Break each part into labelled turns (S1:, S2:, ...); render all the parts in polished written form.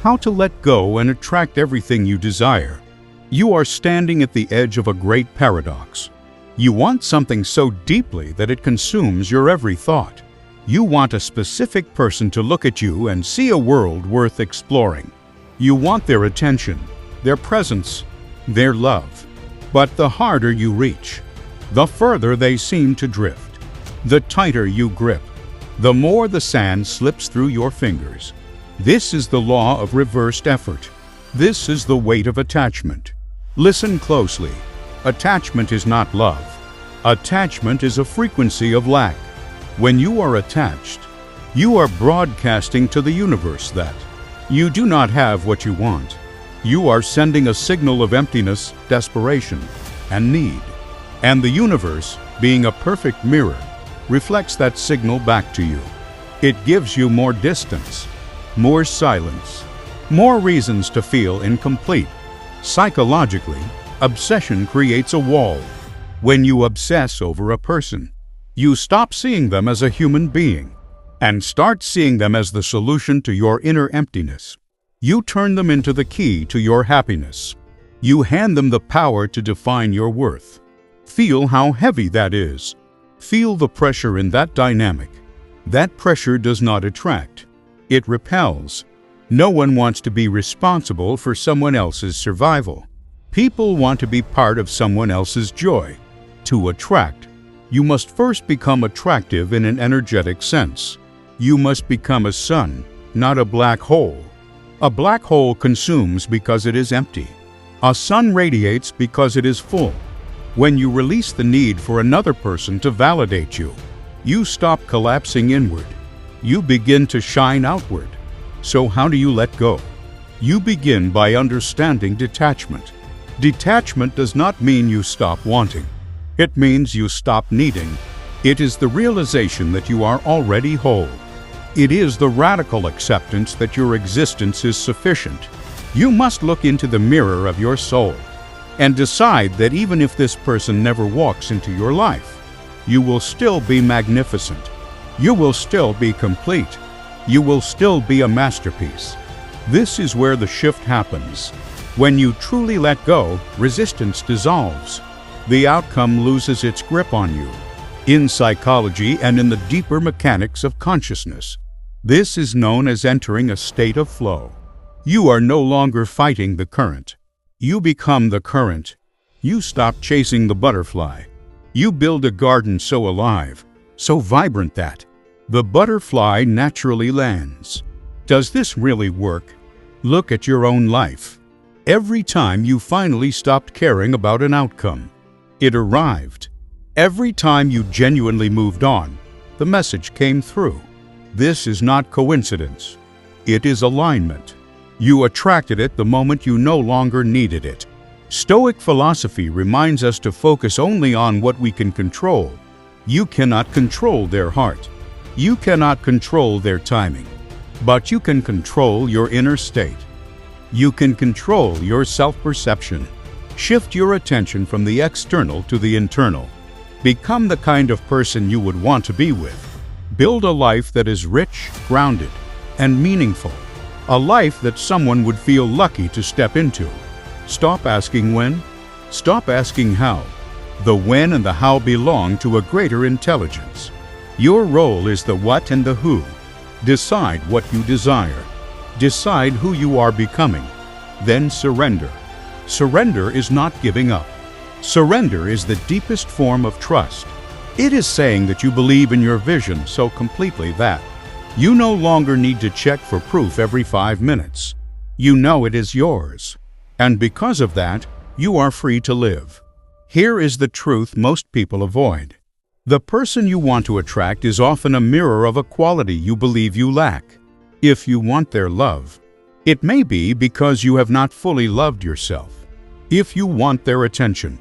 S1: How to let go and attract everything you desire. You are standing at the edge of a great paradox. You want something so deeply that it consumes your every thought. You want a specific person to look at you and see a world worth exploring. You want their attention, their presence, their love. But the harder you reach, the further they seem to drift. The tighter you grip, the more the sand slips through your fingers. This is the law of reversed effort. This is the weight of attachment. Listen closely. Attachment is not love. Attachment is a frequency of lack. When you are attached, you are broadcasting to the universe that you do not have what you want. You are sending a signal of emptiness, desperation, and need. And the universe, being a perfect mirror, reflects that signal back to you. It gives you more distance, more silence, more reasons to feel incomplete. Psychologically, obsession creates a wall. When you obsess over a person, you stop seeing them as a human being and start seeing them as the solution to your inner emptiness. You turn them into the key to your happiness. You hand them the power to define your worth. Feel how heavy that is. Feel the pressure in that dynamic. That pressure does not attract. It repels. No one wants to be responsible for someone else's survival. People want to be part of someone else's joy. To attract, you must first become attractive in an energetic sense. You must become a sun, not a black hole. A black hole consumes because it is empty. A sun radiates because it is full. When you release the need for another person to validate you, you stop collapsing inward. You begin to shine outward. So how do you let go? You begin by understanding detachment. Detachment does not mean you stop wanting. It means you stop needing. It is the realization that you are already whole. It is the radical acceptance that your existence is sufficient. You must look into the mirror of your soul and decide that even if this person never walks into your life, you will still be magnificent. You will still be complete. You will still be a masterpiece. This is where the shift happens. When you truly let go, resistance dissolves. The outcome loses its grip on you. In psychology and in the deeper mechanics of consciousness, this is known as entering a state of flow. You are no longer fighting the current. You become the current. You stop chasing the butterfly. You build a garden so alive, so vibrant that the butterfly naturally lands. Does this really work? Look at your own life. Every time you finally stopped caring about an outcome, it arrived. Every time you genuinely moved on, the message came through. This is not coincidence. It is alignment. You attracted it the moment you no longer needed it. Stoic philosophy reminds us to focus only on what we can control. You cannot control their heart. You cannot control their timing. But you can control your inner state. You can control your self-perception. Shift your attention from the external to the internal. Become the kind of person you would want to be with. Build a life that is rich, grounded, and meaningful. A life that someone would feel lucky to step into. Stop asking when. Stop asking how. The when and the how belong to a greater intelligence. Your role is the what and the who. Decide what you desire. Decide who you are becoming. Then surrender. Surrender is not giving up. Surrender is the deepest form of trust. It is saying that you believe in your vision so completely that you no longer need to check for proof every 5 minutes. You know it is yours. And because of that, you are free to live. Here is the truth most people avoid. The person you want to attract is often a mirror of a quality you believe you lack. If you want their love, it may be because you have not fully loved yourself. If you want their attention,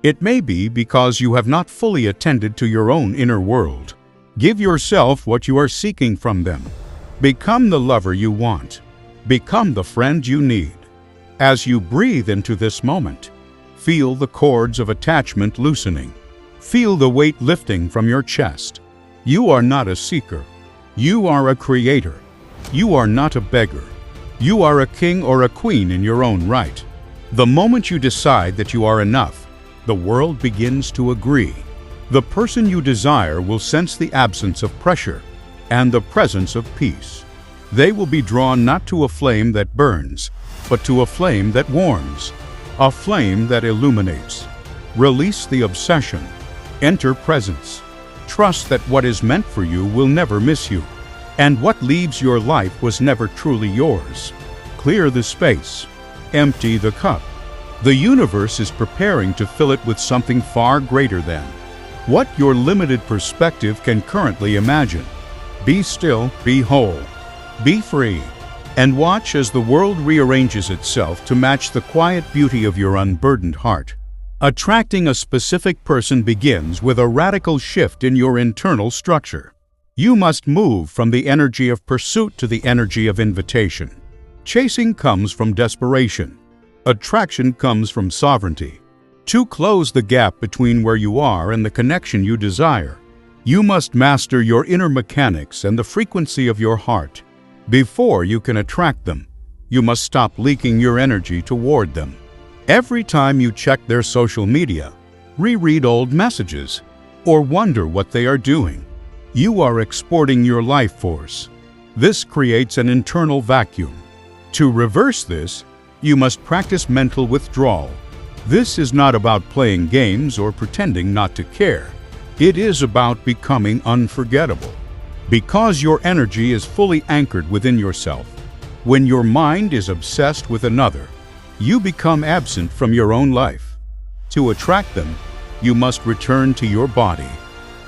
S1: it may be because you have not fully attended to your own inner world. Give yourself what you are seeking from them. Become the lover you want. Become the friend you need. As you breathe into this moment, feel the cords of attachment loosening. Feel the weight lifting from your chest. You are not a seeker. You are a creator. You are not a beggar. You are a king or a queen in your own right. The moment you decide that you are enough, the world begins to agree. The person you desire will sense the absence of pressure and the presence of peace. They will be drawn not to a flame that burns, but to a flame that warms, a flame that illuminates. Release the obsession. Enter presence. Trust that what is meant for you will never miss you, and what leaves your life was never truly yours. Clear the space. Empty the cup. The universe is preparing to fill it with something far greater than what your limited perspective can currently imagine. Be still, be whole, be free, and watch as the world rearranges itself to match the quiet beauty of your unburdened heart. Attracting a specific person begins with a radical shift in your internal structure. You must move from the energy of pursuit to the energy of invitation. Chasing comes from desperation. Attraction comes from sovereignty. To close the gap between where you are and the connection you desire, you must master your inner mechanics and the frequency of your heart. Before you can attract them, you must stop leaking your energy toward them. Every time you check their social media, reread old messages, or wonder what they are doing, you are exporting your life force. This creates an internal vacuum. To reverse this, you must practice mental withdrawal. This is not about playing games or pretending not to care. It is about becoming unforgettable. Because your energy is fully anchored within yourself, when your mind is obsessed with another, you become absent from your own life. To attract them, you must return to your body.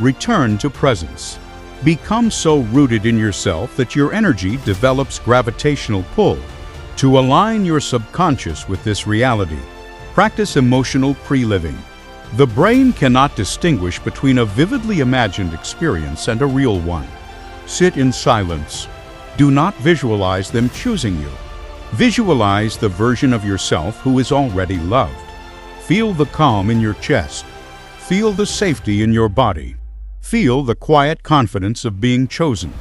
S1: Return to presence. Become so rooted in yourself that your energy develops gravitational pull. To align your subconscious with this reality, practice emotional pre-living. The brain cannot distinguish between a vividly imagined experience and a real one. Sit in silence. Do not visualize them choosing you. Visualize the version of yourself who is already loved. Feel the calm in your chest. Feel the safety in your body. Feel the quiet confidence of being chosen.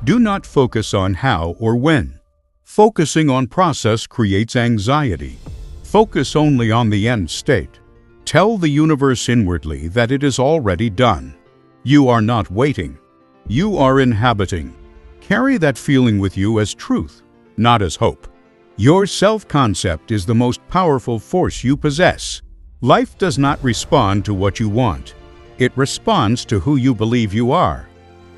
S1: Do not focus on how or when. Focusing on process creates anxiety. Focus only on the end state. Tell the universe inwardly that it is already done. You are not waiting. You are inhabiting. Carry that feeling with you as truth, not as hope. Your self-concept is the most powerful force you possess. Life does not respond to what you want. It responds to who you believe you are.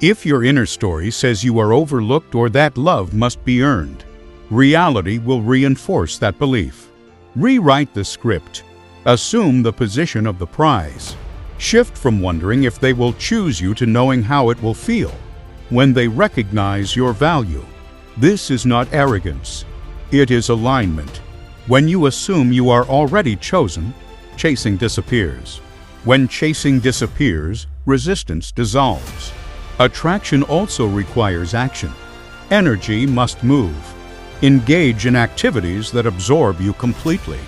S1: If your inner story says you are overlooked or that love must be earned, reality will reinforce that belief. Rewrite the script. Assume the position of the prize. Shift from wondering if they will choose you to knowing how it will feel when they recognize your value. This is not arrogance. It is alignment. When you assume you are already chosen, chasing disappears. When chasing disappears, resistance dissolves. Attraction also requires action. Energy must move. Engage in activities that absorb you completely.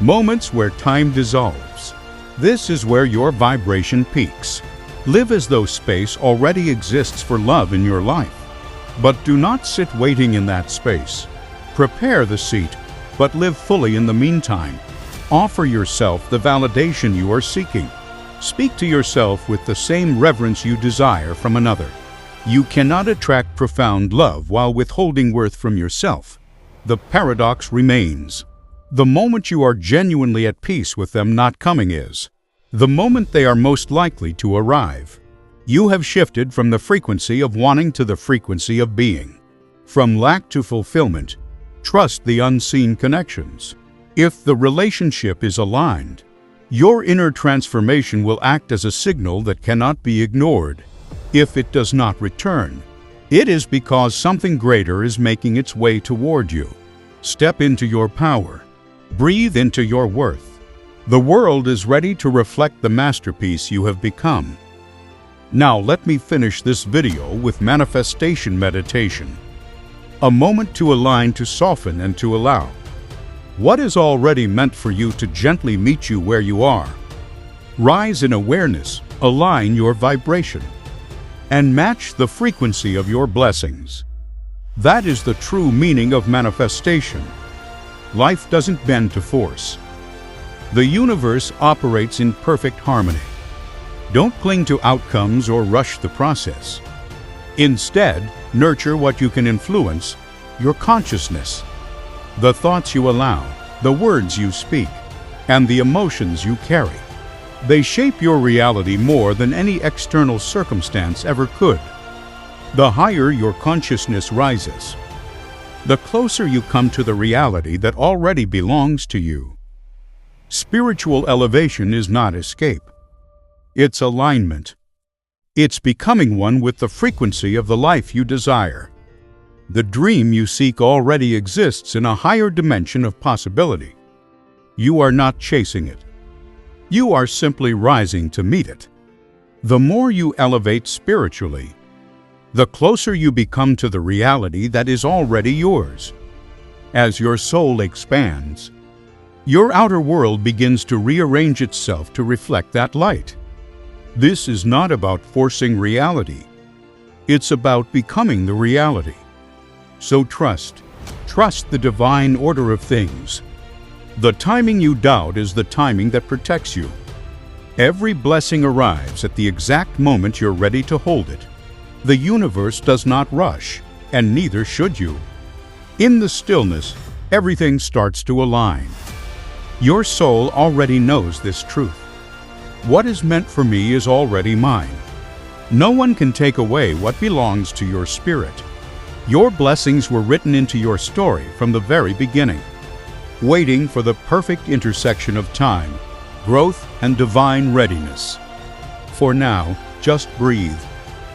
S1: Moments where time dissolves. This is where your vibration peaks. Live as though space already exists for love in your life. But do not sit waiting in that space. Prepare the seat, but live fully in the meantime. Offer yourself the validation you are seeking. Speak to yourself with the same reverence you desire from another. You cannot attract profound love while withholding worth from yourself. The paradox remains. The moment you are genuinely at peace with them not coming is the moment they are most likely to arrive. You have shifted from the frequency of wanting to the frequency of being. From lack to fulfillment, trust the unseen connections. If the relationship is aligned, your inner transformation will act as a signal that cannot be ignored. If it does not return, it is because something greater is making its way toward you. Step into your power. Breathe into your worth. The world is ready to reflect the masterpiece you have become. Now let me finish this video with manifestation meditation. A moment to align, to soften, and to allow. What is already meant for you to gently meet you where you are? Rise in awareness, align your vibration, and match the frequency of your blessings. That is the true meaning of manifestation. Life doesn't bend to force. The universe operates in perfect harmony. Don't cling to outcomes or rush the process. Instead, nurture what you can influence, your consciousness. The thoughts you allow, the words you speak, and the emotions you carry. They shape your reality more than any external circumstance ever could. The higher your consciousness rises, the closer you come to the reality that already belongs to you. Spiritual elevation is not escape. It's alignment. It's becoming one with the frequency of the life you desire. The dream you seek already exists in a higher dimension of possibility. You are not chasing it. You are simply rising to meet it. The more you elevate spiritually, the closer you become to the reality that is already yours. As your soul expands, your outer world begins to rearrange itself to reflect that light. This is not about forcing reality. It's about becoming the reality. So trust the divine order of things. The timing you doubt is the timing that protects you. Every blessing arrives at the exact moment you're ready to hold it. The universe does not rush, and neither should you. In the stillness, everything starts to align. Your soul already knows this truth. What is meant for me is already mine. No one can take away what belongs to your spirit. Your blessings were written into your story from the very beginning, waiting for the perfect intersection of time, growth, and divine readiness. For now, just breathe.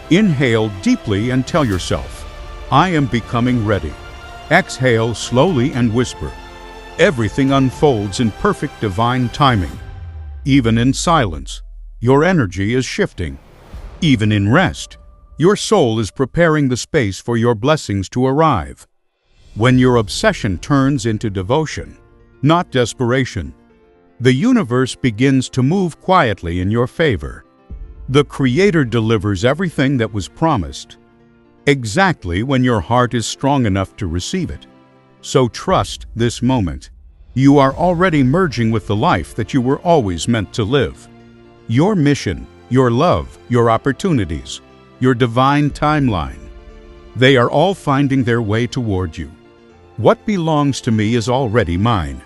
S1: Inhale deeply and tell yourself, I am becoming ready. Exhale slowly and whisper, everything unfolds in perfect divine timing. Even in silence, your energy is shifting. Even in rest, your soul is preparing the space for your blessings to arrive. When your obsession turns into devotion, not desperation, the universe begins to move quietly in your favor. The Creator delivers everything that was promised, exactly when your heart is strong enough to receive it. So trust this moment. You are already merging with the life that you were always meant to live. Your mission, your love, your opportunities, your divine timeline, they are all finding their way toward you. What belongs to me is already mine.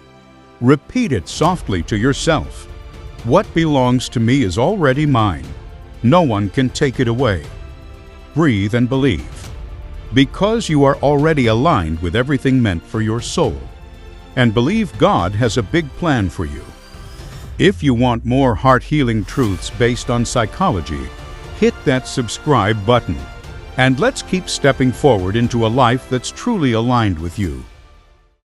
S1: Repeat it softly to yourself. What belongs to me is already mine. No one can take it away. Breathe and believe. Because you are already aligned with everything meant for your soul. And believe God has a big plan for you. If you want more heart-healing truths based on psychology, hit that subscribe button. And let's keep stepping forward into a life that's truly aligned with you.